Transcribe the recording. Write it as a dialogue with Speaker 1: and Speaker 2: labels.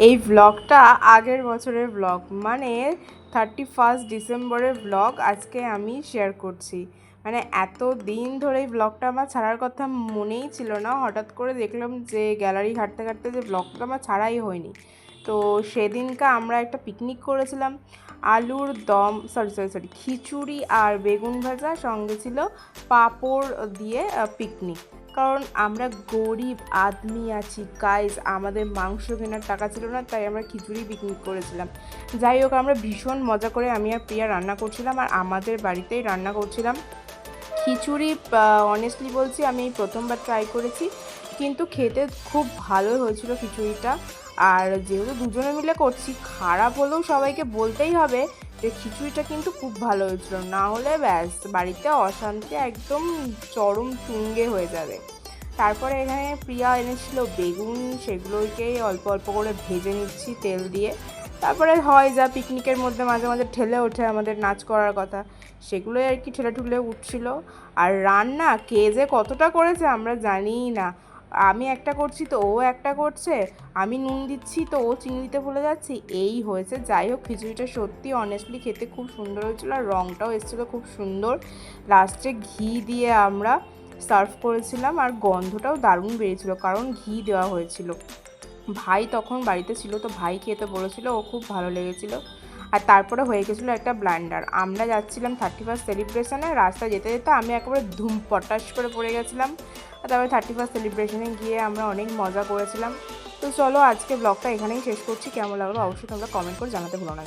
Speaker 1: এই ব্লগটা আগের বছরের ব্লগ, মানে 31 ডিসেম্বরের ব্লগ আজকে আমি শেয়ার করছি। মানে এত দিন ধরে এই ব্লগটা আমার ছাড়ার কথা মনেই ছিল না, হঠাৎ করে দেখলাম যে গ্যালারি ঘাঁটতে ঘাঁটতে যে ব্লগটা আমার ছাড়াই হয়নি। তো সেদিনকে আমরা একটা পিকনিক করেছিলাম, আলুর দম সরি খিচুড়ি আর বেগুন ভাজা, সঙ্গে ছিল পাঁপড় দিয়ে পিকনিক। কারণ আমরা গরিব আদমি আছি গাইজ, আমাদের মাংস কেনার টাকা ছিল না, তাই আমরা খিচুড়ি পিকনিক করেছিলাম। যাই হোক, আমরা ভীষণ মজা করে আমি আর প্রিয়া রান্না করছিলাম, আর আমাদের বাড়িতেই রান্না করছিলাম খিচুড়ি। অনেস্টলি বলছি, আমি এই প্রথমবার ট্রাই করেছি, কিন্তু খেতে খুব ভালো হয়েছিল খিচুড়িটা। আর যেহেতু দুজনে মিলে করছি, খারাপ হলেও সবাইকে বলতেই হবে যে খিচুড়িটা কিন্তু খুব ভালো হয়েছিল, না হলে ব্যাস বাড়িতে অশান্তি একদম চরম তুঙ্গে হয়ে যাবে। তারপরে এখানে প্রিয়া এনেছিল বেগুন, সেগুলোকেই অল্প অল্প করে ভেজে নিচ্ছি তেল দিয়ে। তারপরে হয় যা পিকনিকের মধ্যে মাঝে মাঝে ঠেলে ওঠে আমাদের নাচ করার কথা, সেগুলোই আর কি ঠেলে ঠুলে উঠছিল। আর রান্না কে যে কতটা করেছে আমরা জানিই না, আমি একটা করছি তো ও একটা করছে, আমি নুন দিচ্ছি তো ও চিনি দিতে ভুলে যাচ্ছি, এই হয়েছে। যাই হোক, খিচুড়িটা সত্যি অনেস্টলি খেতে খুব সুন্দর হয়েছিল, আর রঙটাও এসেছিলো খুব সুন্দর। লাস্টে ঘি দিয়ে আমরা সার্ভ করেছিলাম, আর গন্ধটাও দারুণ বেরিয়েছিল কারণ ঘি দেওয়া হয়েছিল। ভাই তখন বাড়িতে ছিল, তো ভাই খেতে বলেছিল, ও খুব ভালো লেগেছিলো। আর তারপরে হয়ে গেছিলো একটা ব্লান্ডার, আমরা যাচ্ছিলাম 31 সেলিব্রেশনে, রাস্তায় যেতে যেতে আমি একেবারে ধুম পটাশ করে পড়ে গেছিলাম। আর তারপরে 31 সেলিব্রেশনে গিয়ে আমরা অনেক মজা করেছিলাম। তো চলো, আজকে ব্লগটা এখানেই শেষ করছি। কেমন লাগলো অবশ্যই তোমরা কমেন্ট করে জানাতে ভুলো না।